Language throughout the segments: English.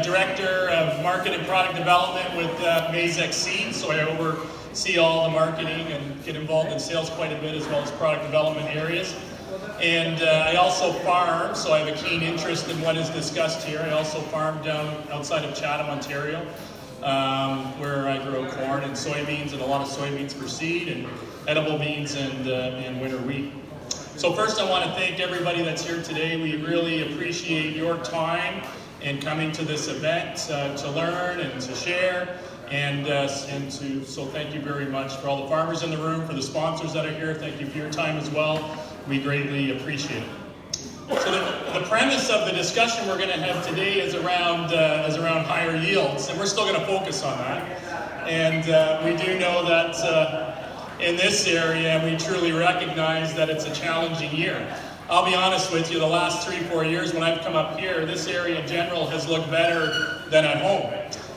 Director of Market and Product Development with Maizex Seed, so I oversee all the marketing and get involved in sales quite a bit as well as product development areas. And I also farm, so I have a keen interest in what is discussed here. I also farm down outside of Chatham, Ontario, where I grow corn and soybeans, and a lot of soybeans for seed and edible beans and winter wheat. So first I want to thank everybody that's here today. We really appreciate your time and coming to this event to learn and to share. So thank you very much for all the farmers in the room, for the sponsors that are here. Thank you for your time as well. We greatly appreciate it. So the premise of the discussion we're going to have today is around higher yields, and we're still going to focus on that. And we do know that in this area, we truly recognize that it's a challenging year. I'll be honest with you, the last 3-4 years when I've come up here, this area in general has looked better than at home.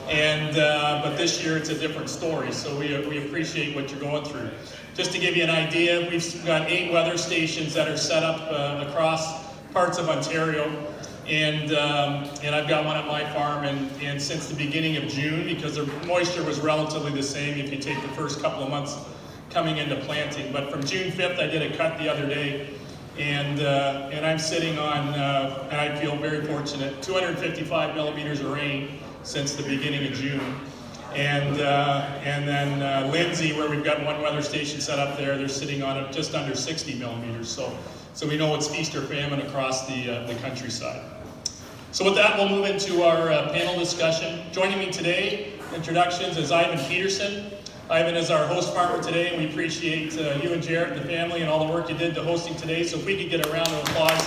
And but this year it's a different story, so we appreciate what you're going through. Just to give you an idea, we've got 8 weather stations that are set up across parts of Ontario, and I've got one at my farm, and since the beginning of June, because the moisture was relatively the same if you take the first couple of months coming into planting, but from June 5th I did a cut the other day, and I'm sitting on, and I feel very fortunate, 255 millimeters of rain since the beginning of June. And then Lindsay, where we've got one weather station set up there, they're sitting on just under 60 millimeters. So we know it's feast or famine across the countryside. So with that, we'll move into our panel discussion. Joining me today, introductions, is Ivan Petersen. Ivan is our host farmer today, and we appreciate you and Jared, the family, and all the work you did to hosting today. So if we could get a round of applause.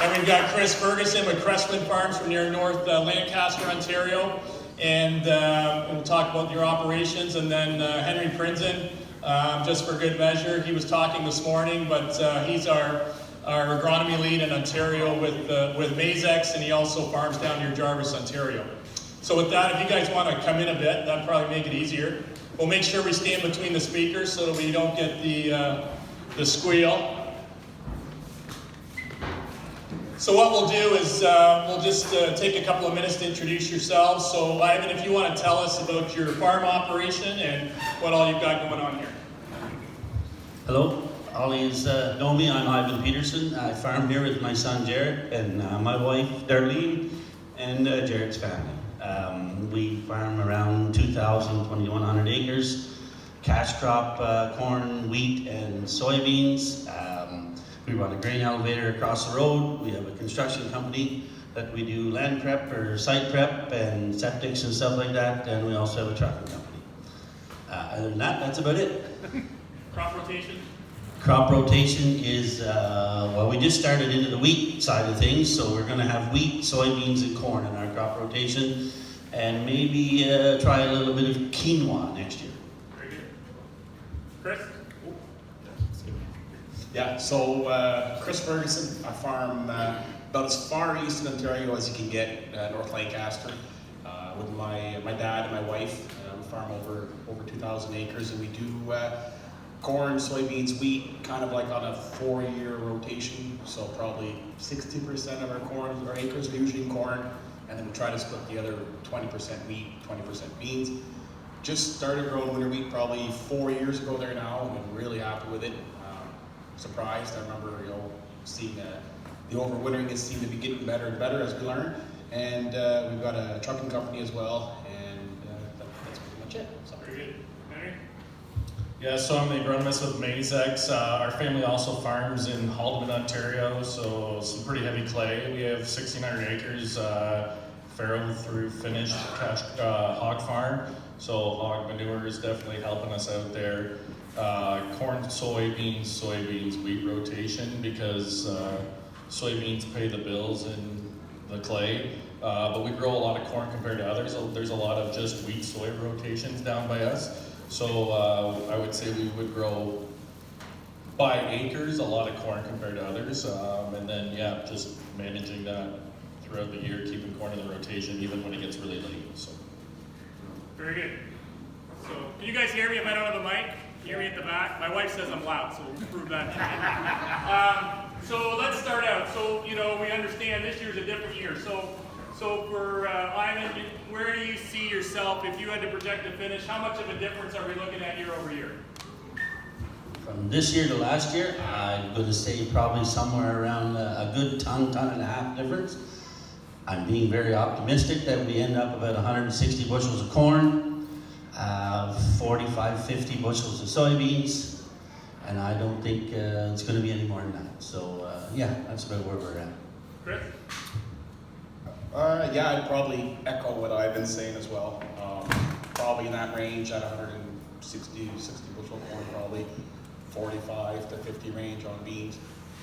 And we've got Chris Feguson with Crestwood Farms from near North Lancaster, Ontario. And we'll talk about your operations. And then Henry Prinzen, just for good measure. He was talking this morning, but he's our agronomy lead in Ontario with Maizex, and he also farms down near Jarvis, Ontario. So with that, if you guys want to come in a bit, that'd probably make it easier. We'll make sure we stand between the speakers so that we don't get the squeal. So what we'll do is we'll just take a couple of minutes to introduce yourselves. So Ivan, if you want to tell us about your farm operation and what all you've got going on here. Hello, all yous know me. I'm Ivan Petersen. I farm here with my son Jared and my wife Darlene and Jared's family. We farm around 2,100 acres, cash crop, corn, wheat, and soybeans. We run a grain elevator across the road. We have a construction company that we do land prep or site prep and septics and stuff like that. And we also have a trucking company. Other than that, that's about it. Crop rotation? Crop rotation is, well, we just started into the wheat side of things. So we're going to have wheat, soybeans, and corn in our crop rotation. And maybe try a little bit of quinoa next year. Very good. Chris? Yeah, so Chris Ferguson, I farm about as far east in Ontario as you can get, North Lancaster, with my dad and my wife. We farm over 2,000 acres, and we do corn, soybeans, wheat, kind of like on a 4-year rotation. So probably 60% of our acres are usually corn, and then we try to split the other 20% wheat, 20% beans. Just started growing winter wheat probably 4 years ago there now, and I'm really happy with it. Surprised. I remember, seeing the overwintering has seemed to be getting better and better as we learn. And we've got a trucking company as well, and that's pretty much it. So. Very good. Henry? Yeah, so I'm the agronomist with Maizex. Our family also farms in Haldeman, Ontario, so some pretty heavy clay. We have 1,600 acres, farrow through finished hog farm. So hog manure is definitely helping us out there. Corn, soybeans, wheat rotation, because soybeans pay the bills in the clay, but we grow a lot of corn compared to others. There's a lot of just wheat, soy rotations down by us. So I would say we would grow by acres a lot of corn compared to others, and then yeah, just managing that throughout the year, keeping corn in the rotation even when it gets really late. So. Very good. So, can you guys hear me if I don't have a mic? Hear me at the back? My wife says I'm loud, so we'll prove that. So let's start out. So, you know, we understand this year's a different year. So for Ivan, where do you see yourself if you had to project the finish? How much of a difference are we looking at year over year? From this year to last year, I'm going to say probably somewhere around a good ton and a half difference. I'm being very optimistic that we end up about 160 bushels of corn, 45, 50 bushels of soybeans, and I don't think it's going to be any more than that. So yeah, that's about where we're at. Chris? Yeah, I'd probably echo what I've been saying as well. Probably in that range at 160 bushel corn, probably 45 to 50 range on beans.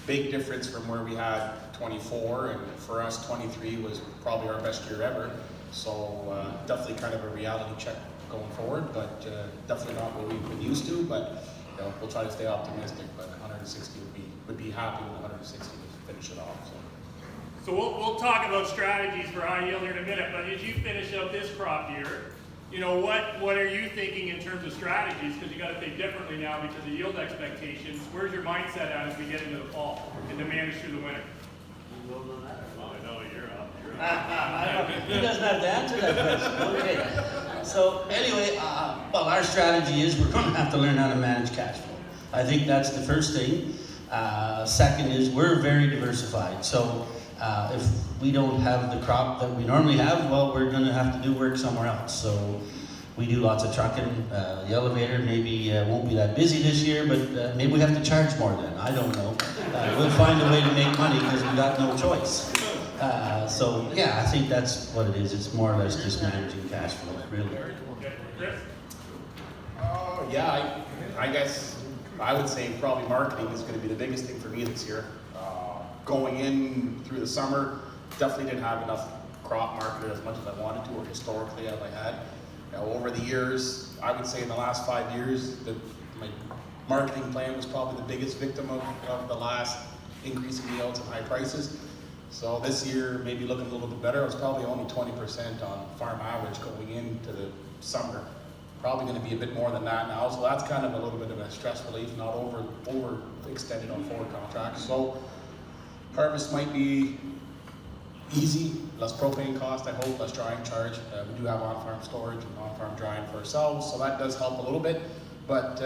Big difference from where we had 24, and for us 23 was probably our best year ever. So definitely kind of a reality check going forward, but definitely not what we've been used to. But you know, we'll try to stay optimistic. But 160 would be happy with 160 to finish it off. So we'll talk about strategies for high yield here in a minute, but as you finish out this crop year, you know, what are you thinking in terms of strategies? Because you got to think differently now because of yield expectations. Where's your mindset at as we get into the fall and to manage through the winter? I know you're up. He doesn't have to answer that question. Okay. So anyway, well, our strategy is we're going to have to learn how to manage cash flow. I think that's the first thing. Second is we're very diversified. So if we don't have the crop that we normally have, well, we're going to have to do work somewhere else. So we do lots of trucking. The elevator maybe won't be that busy this year, but maybe we have to charge more then. I don't know. We'll find a way to make money because we got no choice. So yeah, I think that's what it is. It's more or less just managing cash flow, really. Chris? Yeah, I guess I would say probably marketing is going to be the biggest thing for me this year. Going in through the summer, definitely didn't have enough crop marketed as much as I wanted to, or historically as I had. You know, over the years, I would say in the last 5 years, my marketing plan was probably the biggest victim of the last increase in yields and high prices. So this year, maybe looking a little bit better. I was probably only 20% on farm average going into the summer. Probably going to be a bit more than that now. So that's kind of a little bit of a stress relief, not overextended on forward contracts. So harvest might be easy, less propane cost, I hope, less drying charge. We do have on-farm storage and on-farm drying for ourselves, so that does help a little bit. But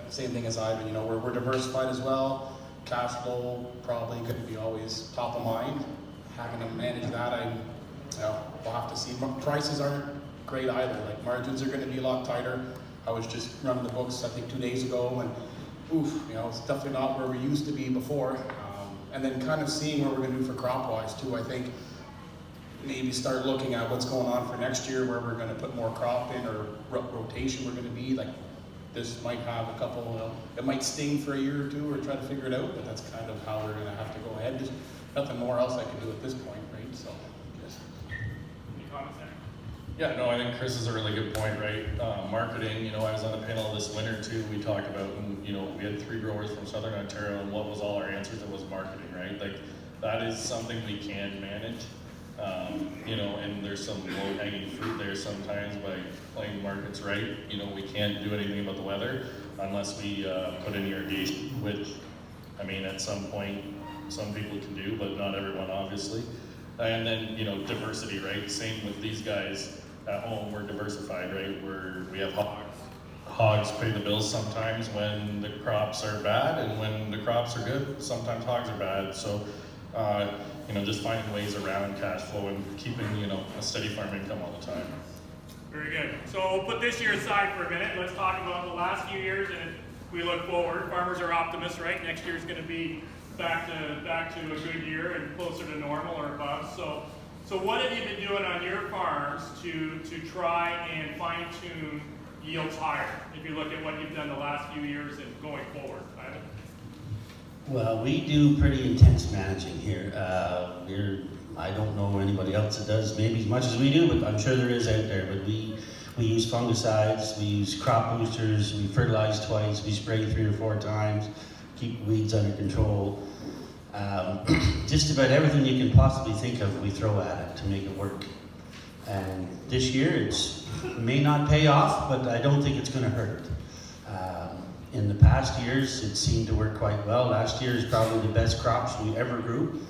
same thing as Ivan, you know, we're diversified as well. Cash flow probably going to be always top of mind. Having to manage that, we'll have to see. Prices aren't great either. Like margins are going to be a lot tighter. I was just running the books, I think 2 days ago, and you know, it's definitely not where we used to be before. And then kind of seeing what we're going to do for crop-wise too. I think maybe start looking at what's going on for next year, where we're going to put more crop in, or rotation we're going to be. Like this might have a couple, you know, it might sting for a year or two, or try to figure it out, but that's kind of how we're going to have to go ahead. There's nothing more else I can do at this point, right? So, yes. Any comments there? Yeah, no, I think Chris is a really good point, right? Marketing, you know, I was on a panel this winter too, we talked about, and you know, we had 3 growers from Southern Ontario, and what was all our answers? It was marketing, right? Like, that is something we can manage, you know, and there's some low-hanging fruit there sometimes by playing markets right. You know, we can't do anything about the weather unless we put in irrigation, which, I mean, at some point, some people can do, but not everyone, obviously. And then, you know, diversity, right? Same with these guys. At home, we're diversified, right? We have hogs. Hogs pay the bills sometimes when the crops are bad, and when the crops are good, sometimes hogs are bad. So, you know, just finding ways around cash flow and keeping, you know, a steady farm income all the time. Very good. So we'll put this year aside for a minute. Let's talk about the last few years, and we look forward. Farmers are optimists, right? Next year is going to be back to a good year and closer to normal or above. So what have you been doing on your farms to try and fine-tune yields higher, if you look at what you've done the last few years and going forward? Ivan? Well, we do pretty intense managing here. I don't know anybody else that does maybe as much as we do, but I'm sure there is out there. But we use fungicides, we use crop boosters, we fertilize twice, we spray 3 or 4 times, keep weeds under control. Just about everything you can possibly think of, we throw at it to make it work. And this year, it may not pay off, but I don't think it's going to hurt. in the past years, it seemed to work quite well. Last year is probably the best crops we ever grew.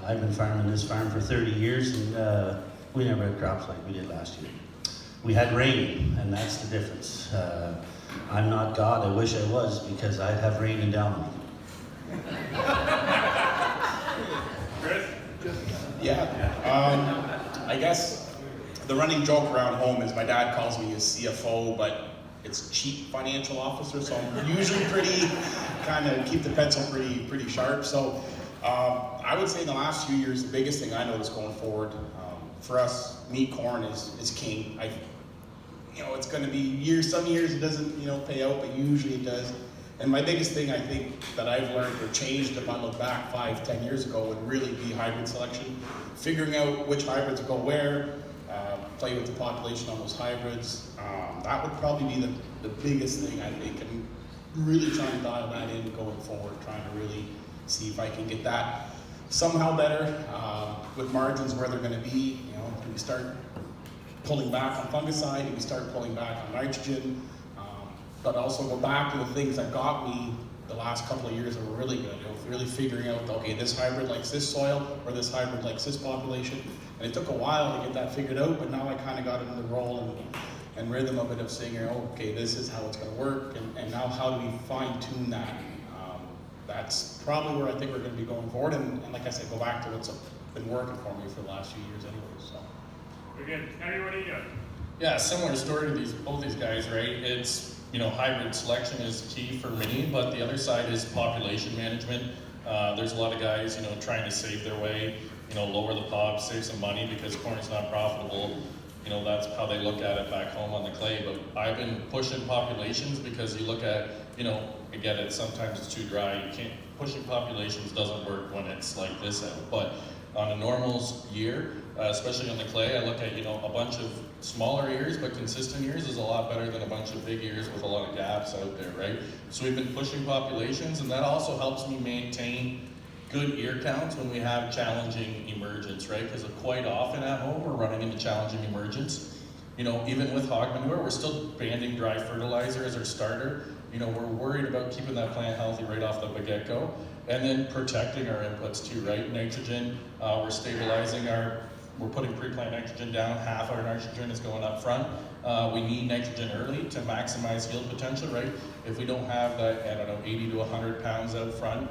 I've been farming this farm for 30 years, and we never had crops like we did last year. We had rain, and that's the difference. I'm not God, I wish I was, because I'd have raining down on me. Chris? Yeah, I guess the running joke around home is my dad calls me his CFO, but it's chief financial officer, so I'm usually pretty, kind of keep the pencil pretty sharp. So I would say in the last few years, the biggest thing I noticed going forward, for us, meat corn is king. It's going to be some years it doesn't, pay out, but usually it does. And my biggest thing I think that I've learned or changed if I look back 5-10 years ago would really be hybrid selection. Figuring out which hybrids go where, play with the population on those hybrids. That would probably be the biggest thing I think, and really trying to dial that in going forward, trying to really see if I can get that somehow better with margins where they're going to be. Do we start pulling back on fungicide? Do we start pulling back on nitrogen? But also go back to the things that got me the last couple of years that were really good. Really figuring out, okay, this hybrid likes this soil, or this hybrid likes this population. And it took a while to get that figured out, but now I kind of got into the role and rhythm of it of saying, okay, this is how it's going to work, and now how do we fine tune that? That's probably where I think we're going to be going forward, and like I said, go back to what's been working for me for the last few years anyway. So. Very good. Anybody? Yeah, similar story to both these guys, right? It's, hybrid selection is key for me, but the other side is population management. There's a lot of guys, trying to save their way, lower the pop, save some money because corn is not profitable. That's how they look at it back home on the clay. But I've been pushing populations because you look at, I get it, sometimes it's too dry. Pushing populations doesn't work when it's like this out. But on a normal year, especially on the clay, I look at, a bunch of smaller ears, but consistent ears is a lot better than a bunch of big ears with a lot of gaps out there, right? So we've been pushing populations, and that also helps me maintain good ear counts when we have challenging emergence, right? Because quite often at home, we're running into challenging emergence. Even with hog manure, we're still banding dry fertilizer as our starter. We're worried about keeping that plant healthy right off the get-go. And then protecting our inputs too, right? Nitrogen, we're stabilizing we're putting pre-plant nitrogen down, half our nitrogen is going up front. We need nitrogen early to maximize yield potential, right? If we don't have that, 80 to 100 pounds out front,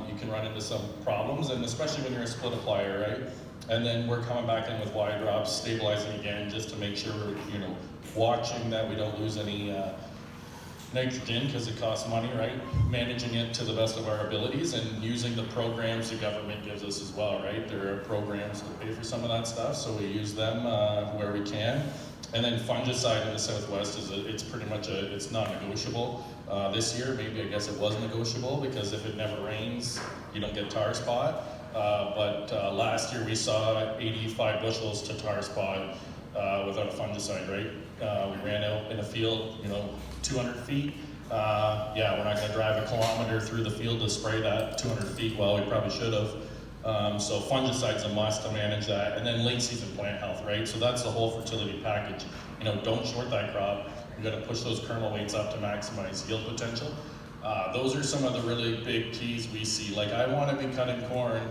you can run into some problems, and especially when you're a split applier, right? And then we're coming back in with Y drops, stabilizing again, just to make sure we're, watching that we don't lose any nitrogen because it costs money, right? Managing it to the best of our abilities and using the programs the government gives us as well, right? There are programs to pay for some of that stuff, so we use them where we can. And then fungicide in the Southwest it's pretty much it's non-negotiable. This year, maybe I guess it was negotiable because if it never rains, you don't get tar spot. But last year we saw 85 bushels to tar spot without a fungicide, right? We ran out in a field, 200 feet. We're not going to drive a kilometer through the field to spray that 200 feet. Well, we probably should have. So fungicide's a must to manage that. And then late season plant health, right? So that's the whole fertility package. Don't short that crop. You got to push those kernel weights up to maximize yield potential. Those are some of the really big keys we see. Like I want to be cutting corn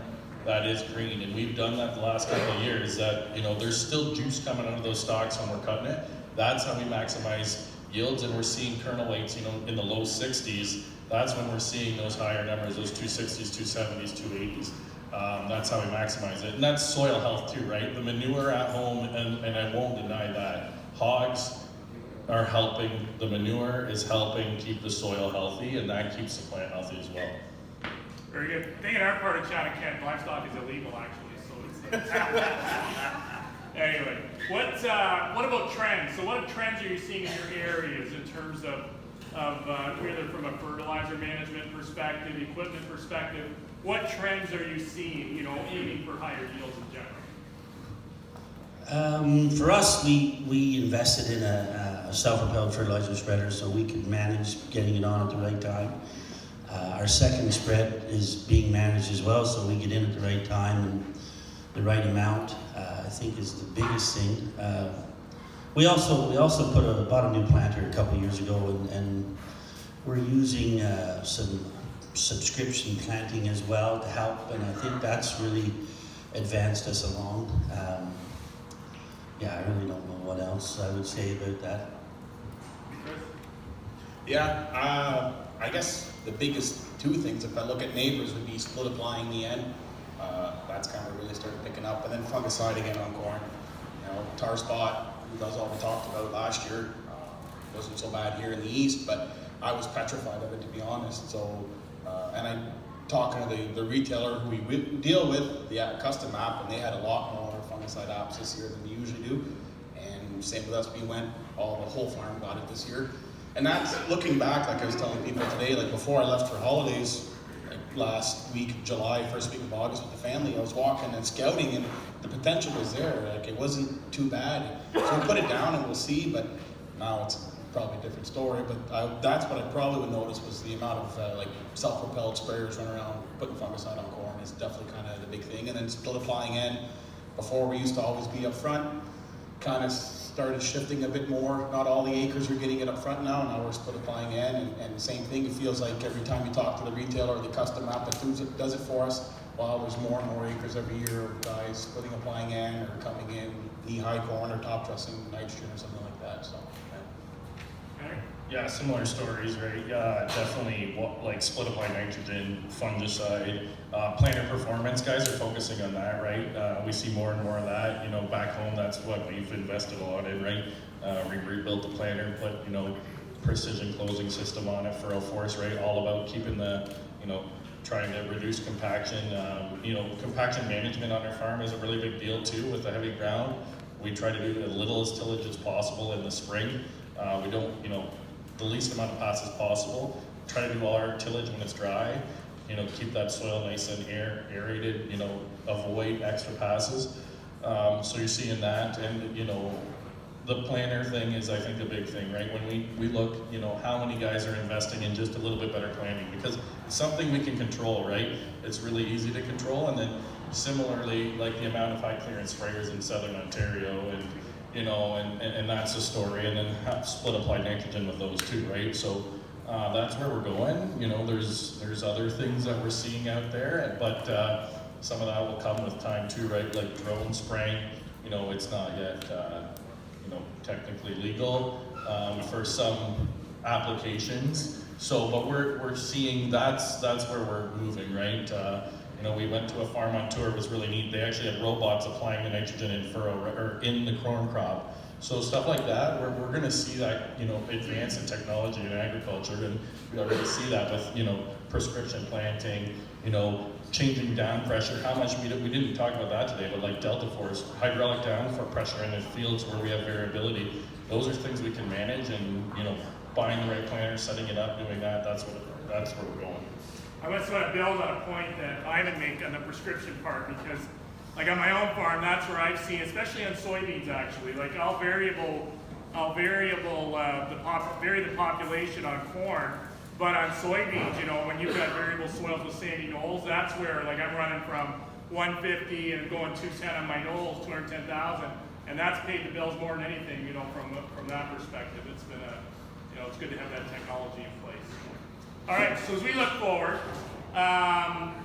that is green, and we've done that the last couple of years. That there's still juice coming out of those stalks when we're cutting it. That's how we maximize yields, and we're seeing kernel weights, in the low 60s. That's when we're seeing those higher numbers, those 260s, 270s, 280s. That's how we maximize it. And that's soil health too, right? The manure at home, and I won't deny that. Hogs are helping, the manure is helping keep the soil healthy, and that keeps the plant healthy as well. Very good. I think in our part of Chatham, livestock is illegal actually, so it's anyway, what about trends? So what trends are you seeing in your areas in terms of either from a fertilizer management perspective, equipment perspective? What trends are you seeing, aiming for higher yields in general? For us, we invested in a self-propelled fertilizer spreader so we could manage getting it on at the right time. Our second spread is being managed as well, so we get in at the right time and the right amount. I think is the biggest thing. We also bought a new planter a couple years ago, and we're using some subscription planting as well to help, and I think that's really advanced us along. Yeah, I really don't know what else I would say about that. Yeah, I guess the biggest two things, if I look at neighbors, would be split applying the end. That's kind of really started picking up, and then fungicide again on corn. You know, tar spot, that's all we talked about last year. Wasn't so bad here in the east, but I was petrified of it, to be honest. So, and I'm talking to the retailer who we deal with, the custom app, and they had a lot more fungicide apps this year than they usually do. And same with us, the whole farm got it this year. And that's, looking back, like I was telling people today, like before I left for holidays, like last week of July, first week of August with the family, I was walking and scouting, and the potential was there. Like it wasn't too bad. So we put it down and we'll see, but now it's probably a different story. But that's what I probably would notice was the amount of like self-propelled sprayers running around putting fungicide on corn is definitely kind of the big thing. And then split applying in. Before we used to always be up front, kind of started shifting a bit more. Not all the acres are getting it up front now. Now we're split applying in, and the same thing. It feels like every time you talk to the retailer or the custom app that does it for us, well, there's more and more acres every year of guys splitting applying in or coming in knee-high corn or top dressing nitrogen or something like that. So. Yeah, similar stories, right? Definitely like split apply nitrogen, fungicide, planter performance. Guys are focusing on that, right? We see more and more of that. You know, back home, that's what we've invested a lot in, right? We rebuilt the planter, put, you know, precision closing system on it for force, right? All about keeping the, you know, trying to reduce compaction. You know, compaction management on our farm is a really big deal too with the heavy ground. We try to do as little as tillage as possible in the spring. We don't, you know, the least amount of passes possible. Try to do all our tillage when it's dry. You know, keep that soil nice and aerated. You know, avoid extra passes. So you're seeing that, and you know, the planter thing is, I think, the big thing, right? When we look, you know, how many guys are investing in just a little bit better planting, because it's something we can control, right? It's really easy to control, and then similarly, like the amount of high clearance sprayers in southern Ontario, and you know, and that's the story, and then split applied nitrogen with those too, right? So that's where we're going. You know, there's other things that we're seeing out there, but some of that will come with time too, right? Like drone spraying, you know, it's not yet, you know, technically legal for some applications. So, but we're seeing that's where we're moving, right? You know, we went to a farm on tour. It was really neat. They actually had robots applying the nitrogen in furrow or in the corn crop. So stuff like that, we're going to see that, you know, advance in technology in agriculture, and we already see that with, you know, prescription planting, you know, changing down pressure. How much we didn't talk about that today, but like delta force, hydraulic down for pressure in the fields where we have variability. Those are things we can manage, and you know, buying the right planter, setting it up, doing that. That's where we're going. I just want to build on a point that Ivan made on the prescription part, because like on my own farm, that's where I've seen, especially on soybeans actually, like I'll vary the population on corn, but on soybeans, you know, when you've got variable soils with sandy knolls, that's where like I'm running from 150 and going 210 on my knolls, 210,000, and that's paid the bills more than anything, you know, from that perspective. It's been you know, it's good to have that technology in place. All right, so as we look forward,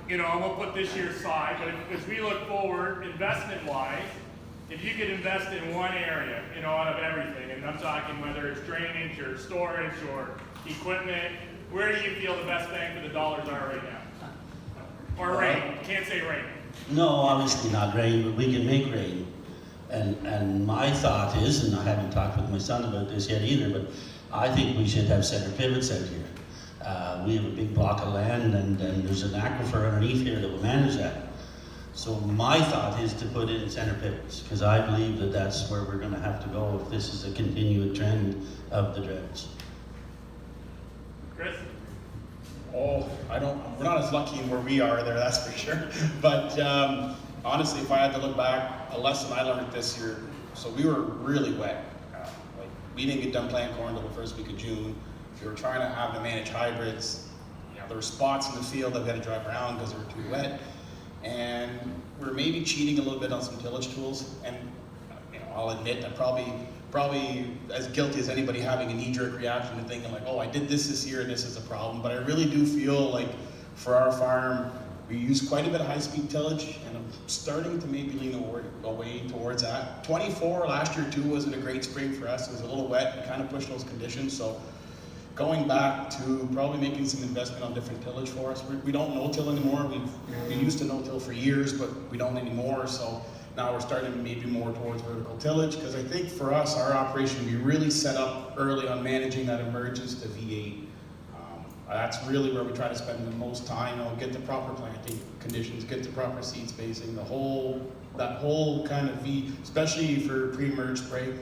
you know, we'll put this year aside, but as we look forward, investment-wise, if you could invest in one area, you know, out of everything, and I'm talking whether it's drainage or storage or equipment, where do you feel the best bang for the dollars are right now? Or rain? Can't say rain. No, obviously not rain, but we can make rain. And my thought is, and I haven't talked with my son about this yet either, but I think we should have center pivots out here. We have a big block of land, and there's an aquifer underneath here that will manage that. So my thought is to put in center pivots, because I believe that that's where we're going to have to go if this is a continued trend of the droughts. Chris? Oh, we're not as lucky where we are there, that's for sure. But honestly, if I had to look back, a lesson I learned this year, so we were really wet. Like we didn't get done planting corn until the first week of June. We were trying to have to manage hybrids. You know, there were spots in the field that we had to drive around because they were too wet. And we're maybe cheating a little bit on some tillage tools. And you know, I'll admit I probably probably as guilty as anybody having a knee-jerk reaction to thinking like, oh, I did this year and this is a problem. But I really do feel like for our farm, we use quite a bit of high-speed tillage, and I'm starting to maybe lean away towards that. 24 last year too wasn't a great spring for us. It was a little wet and kind of pushed those conditions. So going back to probably making some investment on different tillage for us. We don't no-till anymore. We used to no-till for years, but we don't anymore. So now we're starting maybe more towards vertical tillage, because I think for us, our operation, we really set up early on managing that emergence to V8. That's really where we try to spend the most time, get the proper planting conditions, get the proper seed spacing, that whole kind of V, especially for pre-emerge spray.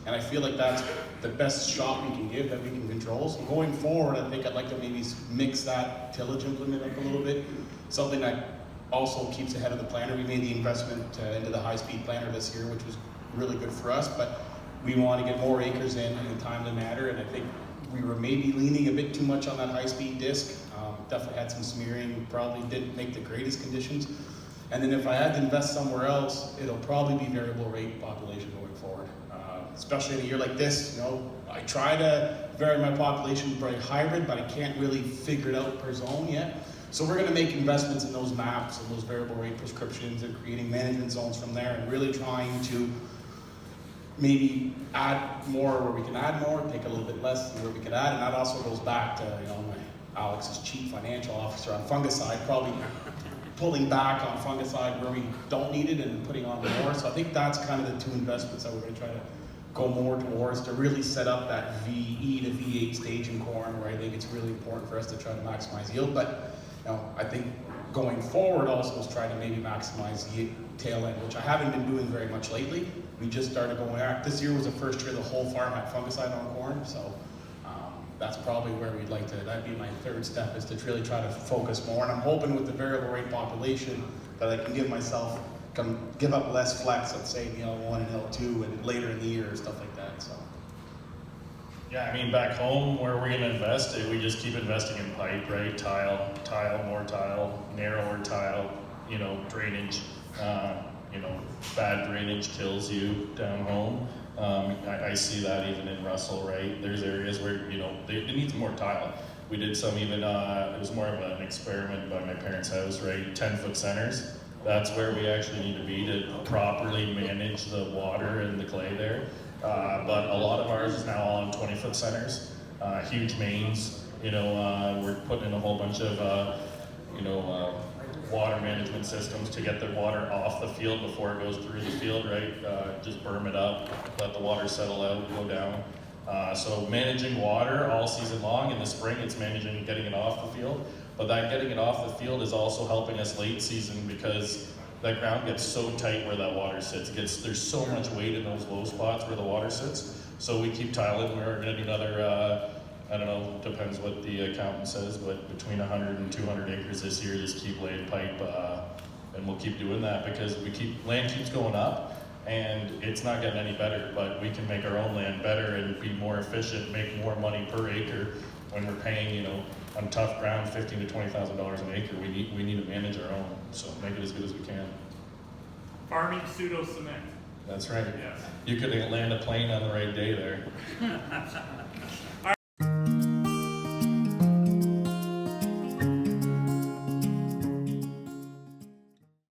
And I feel like that's the best shot we can give that we can control. So going forward, I think I'd like to maybe mix that tillage implement up a little bit. Something that also keeps ahead of the planter. We made the investment into the high-speed planter this year, which was really good for us, but we want to get more acres in a timely manner, and I think we were maybe leaning a bit too much on that high-speed disc. Definitely had some smearing, probably didn't make the greatest conditions. And then if I had to invest somewhere else, it'll probably be variable rate population going forward. Especially in a year like this, I try to vary my population by hybrid, but I can't really figure it out per zone yet. So we're going to make investments in those maps and those variable rate prescriptions and creating management zones from there, and really trying to maybe add more where we can add more, take a little bit less where we could add. And that also goes back to Alex's chief financial officer on fungicide, probably pulling back on fungicide where we don't need it and putting on more. So I think that's kind of the two investments that we're going to try to go more towards, to really set up that VE to V8 stage in corn, where I think it's really important for us to try to maximize yield. But I think going forward also is trying to maybe maximize the tail end, which I haven't been doing very much lately. We just started going back. This year was the first year the whole farm had fungicide on corn, so that's probably where we'd like to, that'd be my third step, is to really try to focus more. And I'm hoping with the variable rate population that I can give up less flex, let's say in L1 and L2 and later in the year or stuff like that. So. Yeah, I mean, back home where we're gonna invest, we just keep investing in pipe, right? Tile, more tile, narrower tile, drainage. Bad drainage kills you down home. I see that even in Russell, right? There's areas where, it needs more tile. We did some even, it was more of an experiment by my parents' house, right? 10-foot centers. That's where we actually need to be to properly manage the water and the clay there. But a lot of ours is now all on 20-foot centers, huge mains. We're putting in a whole bunch of, water management systems to get the water off the field before it goes through the field, right? Just berm it up, let the water settle out, go down. So managing water all season long. In the spring, it's managing getting it off the field. But that getting it off the field is also helping us late season, because that ground gets so tight where that water sits. There's so much weight in those low spots where the water sits. So we keep tiling. We're going to do another, I don't know, depends what the accountant says, but between 100 and 200 acres this year, just keep laying pipe, and we'll keep doing that because land keeps going up, and it's not getting any better, but we can make our own land better and be more efficient, make more money per acre when we're paying, on tough ground, $15,000 to $20,000 an acre. We need to manage our own, so make it as good as we can. Farming pseudo cement. That's right. Yes. You could land a plane on the right day there.